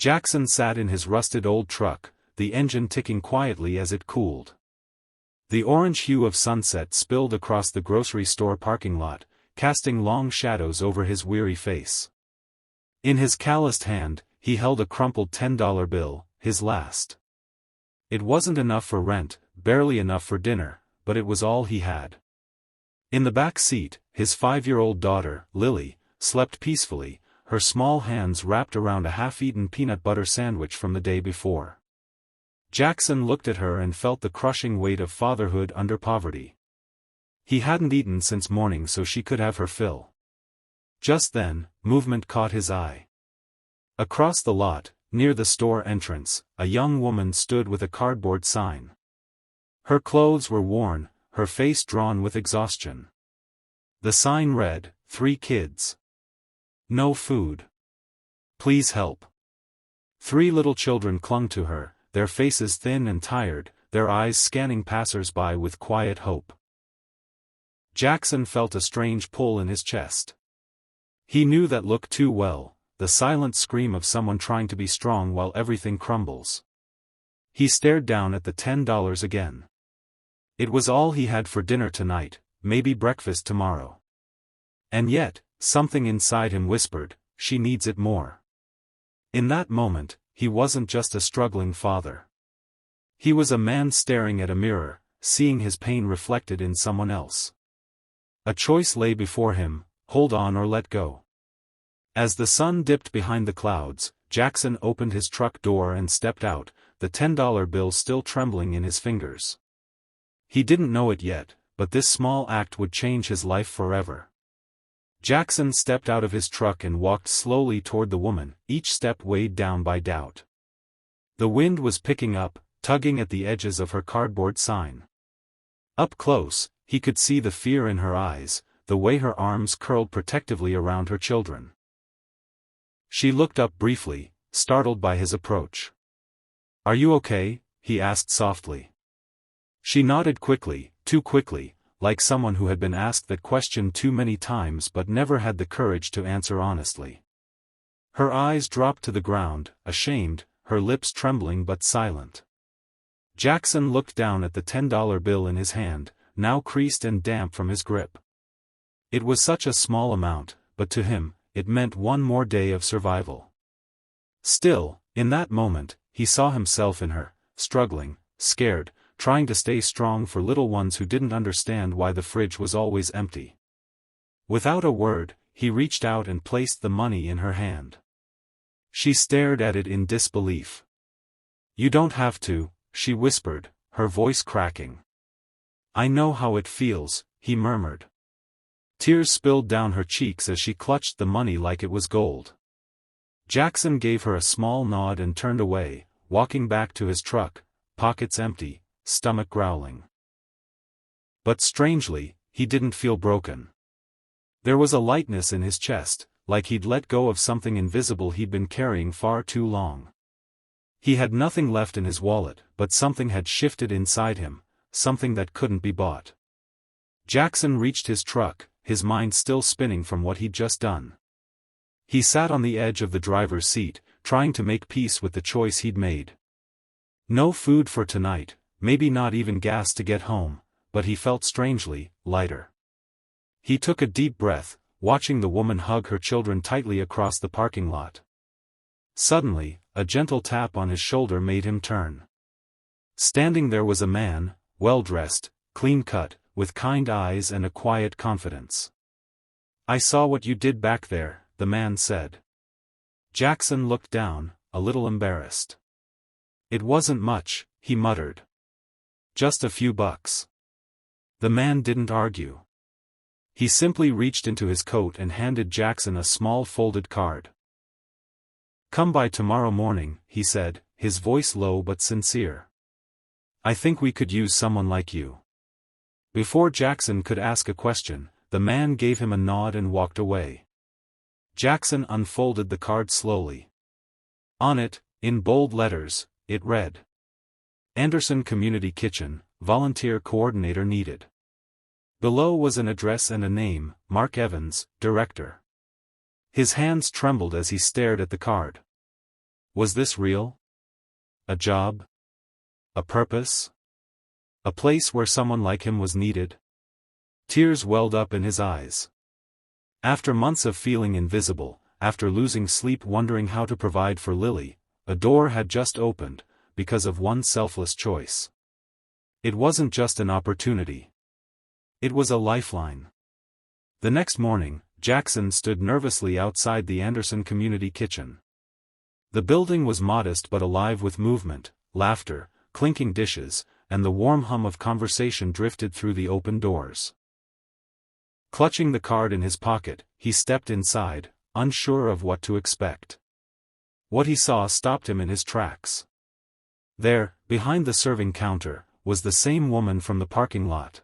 Jackson sat in his rusted old truck, the engine ticking quietly as it cooled. The orange hue of sunset spilled across the grocery store parking lot, casting long shadows over his weary face. In his calloused hand, he held a crumpled $10 bill, his last. It wasn't enough for rent, barely enough for dinner, but it was all he had. In the back seat, his 5-year-old daughter, Lily, slept peacefully, her small hands wrapped around a half-eaten peanut butter sandwich from the day before. Jackson looked at her and felt the crushing weight of fatherhood under poverty. He hadn't eaten since morning so she could have her fill. Just then, movement caught his eye. Across the lot, near the store entrance, a young woman stood with a cardboard sign. Her clothes were worn, her face drawn with exhaustion. The sign read, "3 kids. No food. Please help." 3 little children clung to her, their faces thin and tired, their eyes scanning passers-by with quiet hope. Jackson felt a strange pull in his chest. He knew that look too well, the silent scream of someone trying to be strong while everything crumbles. He stared down at the $10 again. It was all he had for dinner tonight, maybe breakfast tomorrow. And yet, something inside him whispered, she needs it more. In that moment, he wasn't just a struggling father. He was a man staring at a mirror, seeing his pain reflected in someone else. A choice lay before him, hold on or let go. As the sun dipped behind the clouds, Jackson opened his truck door and stepped out, the $10 bill still trembling in his fingers. He didn't know it yet, but this small act would change his life forever. Jackson stepped out of his truck and walked slowly toward the woman, each step weighed down by doubt. The wind was picking up, tugging at the edges of her cardboard sign. Up close, he could see the fear in her eyes, the way her arms curled protectively around her children. She looked up briefly, startled by his approach. "Are you okay?" he asked softly. She nodded quickly, too quickly, like someone who had been asked that question too many times but never had the courage to answer honestly. Her eyes dropped to the ground, ashamed, her lips trembling but silent. Jackson looked down at the $10 bill in his hand, now creased and damp from his grip. It was such a small amount, but to him, it meant one more day of survival. Still, in that moment, he saw himself in her, struggling, scared, trying to stay strong for little ones who didn't understand why the fridge was always empty. Without a word, he reached out and placed the money in her hand. She stared at it in disbelief. "You don't have to," she whispered, her voice cracking. "I know how it feels," he murmured. Tears spilled down her cheeks as she clutched the money like it was gold. Jackson gave her a small nod and turned away, walking back to his truck, pockets empty, stomach growling. But strangely, he didn't feel broken. There was a lightness in his chest, like he'd let go of something invisible he'd been carrying far too long. He had nothing left in his wallet, but something had shifted inside him, something that couldn't be bought. Jackson reached his truck, his mind still spinning from what he'd just done. He sat on the edge of the driver's seat, trying to make peace with the choice he'd made. No food for tonight, maybe not even gas to get home, but he felt strangely lighter. He took a deep breath, watching the woman hug her children tightly across the parking lot. Suddenly, a gentle tap on his shoulder made him turn. Standing there was a man, well-dressed, clean-cut, with kind eyes and a quiet confidence. "I saw what you did back there," the man said. Jackson looked down, a little embarrassed. "It wasn't much," he muttered. "Just a few bucks." The man didn't argue. He simply reached into his coat and handed Jackson a small folded card. "Come by tomorrow morning," he said, his voice low but sincere. "I think we could use someone like you." Before Jackson could ask a question, the man gave him a nod and walked away. Jackson unfolded the card slowly. On it, in bold letters, it read, "Anderson Community Kitchen, volunteer coordinator needed." Below was an address and a name, Mark Evans, director. His hands trembled as he stared at the card. Was this real? A job? A purpose? A place where someone like him was needed? Tears welled up in his eyes. After months of feeling invisible, after losing sleep wondering how to provide for Lily, a door had just opened, because of one selfless choice. It wasn't just an opportunity. It was a lifeline. The next morning, Jackson stood nervously outside the Anderson Community Kitchen. The building was modest but alive with movement, laughter, clinking dishes, and the warm hum of conversation drifted through the open doors. Clutching the card in his pocket, he stepped inside, unsure of what to expect. What he saw stopped him in his tracks. There, behind the serving counter, was the same woman from the parking lot.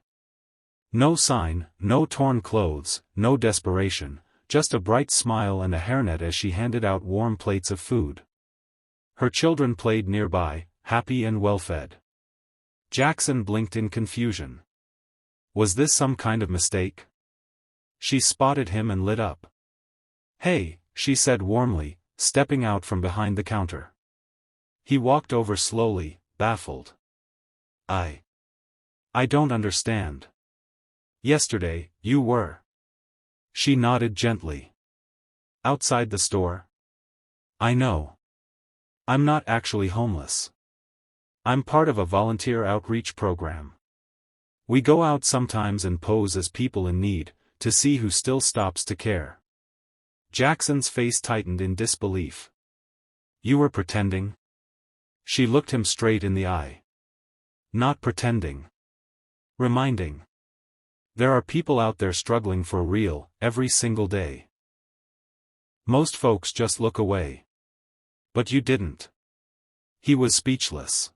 No sign, no torn clothes, no desperation, just a bright smile and a hairnet as she handed out warm plates of food. Her children played nearby, happy and well-fed. Jackson blinked in confusion. Was this some kind of mistake? She spotted him and lit up. "Hey," she said warmly, stepping out from behind the counter. He walked over slowly, baffled. I don't understand. Yesterday, you were." She nodded gently. "Outside the store?" "I know. I'm not actually homeless. I'm part of a volunteer outreach program. We go out sometimes and pose as people in need, to see who still stops to care." Jackson's face tightened in disbelief. "You were pretending?" She looked him straight in the eye. "Not pretending. Reminding. There are people out there struggling for real, every single day. Most folks just look away. But you didn't." He was speechless.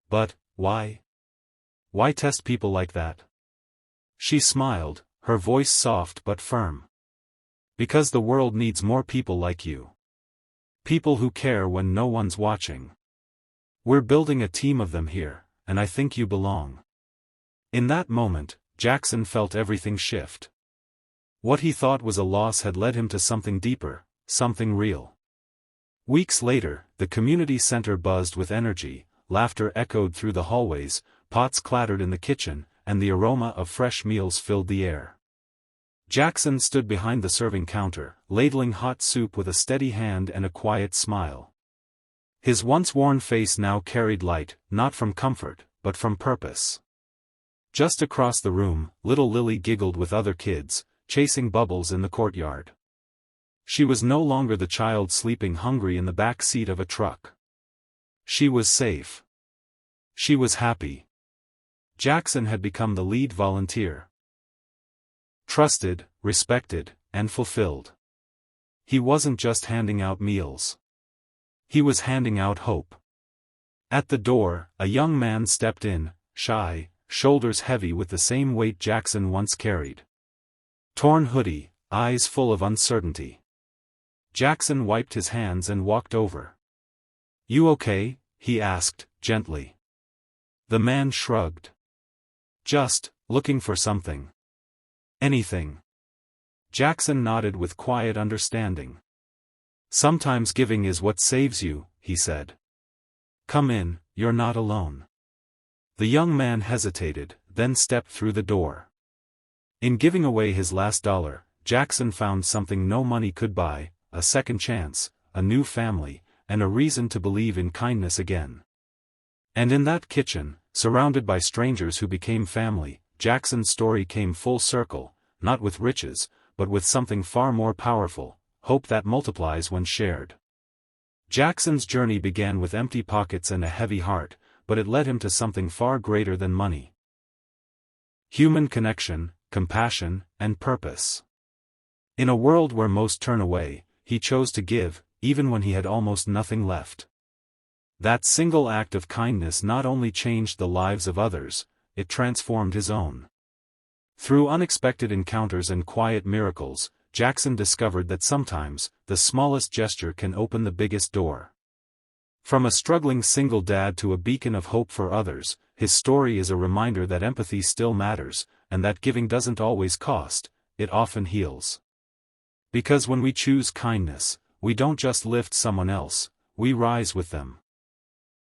"But, why? Why test people like that?" She smiled, her voice soft but firm. "Because the world needs more people like you. People who care when no one's watching. We're building a team of them here, and I think you belong." In that moment, Jackson felt everything shift. What he thought was a loss had led him to something deeper, something real. Weeks later, the community center buzzed with energy, laughter echoed through the hallways, pots clattered in the kitchen, and the aroma of fresh meals filled the air. Jackson stood behind the serving counter, ladling hot soup with a steady hand and a quiet smile. His once worn face now carried light, not from comfort, but from purpose. Just across the room, little Lily giggled with other kids, chasing bubbles in the courtyard. She was no longer the child sleeping hungry in the back seat of a truck. She was safe. She was happy. Jackson had become the lead volunteer. Trusted, respected, and fulfilled. He wasn't just handing out meals. He was handing out hope. At the door, a young man stepped in, shy, shoulders heavy with the same weight Jackson once carried. Torn hoodie, eyes full of uncertainty. Jackson wiped his hands and walked over. "You okay?" he asked, gently. The man shrugged. "Just, looking for something." "Anything?" Jackson nodded with quiet understanding. "Sometimes giving is what saves you," he said. "Come in, you're not alone." The young man hesitated, then stepped through the door. In giving away his last dollar, Jackson found something no money could buy: a second chance, a new family, and a reason to believe in kindness again. And in that kitchen, surrounded by strangers who became family, Jackson's story came full circle, not with riches, but with something far more powerful: hope that multiplies when shared. Jackson's journey began with empty pockets and a heavy heart, but it led him to something far greater than money. Human connection, compassion, and purpose. In a world where most turn away, he chose to give, even when he had almost nothing left. That single act of kindness not only changed the lives of others, it transformed his own. Through unexpected encounters and quiet miracles, Jackson discovered that sometimes, the smallest gesture can open the biggest door. From a struggling single dad to a beacon of hope for others, his story is a reminder that empathy still matters, and that giving doesn't always cost, it often heals. Because when we choose kindness, we don't just lift someone else, we rise with them.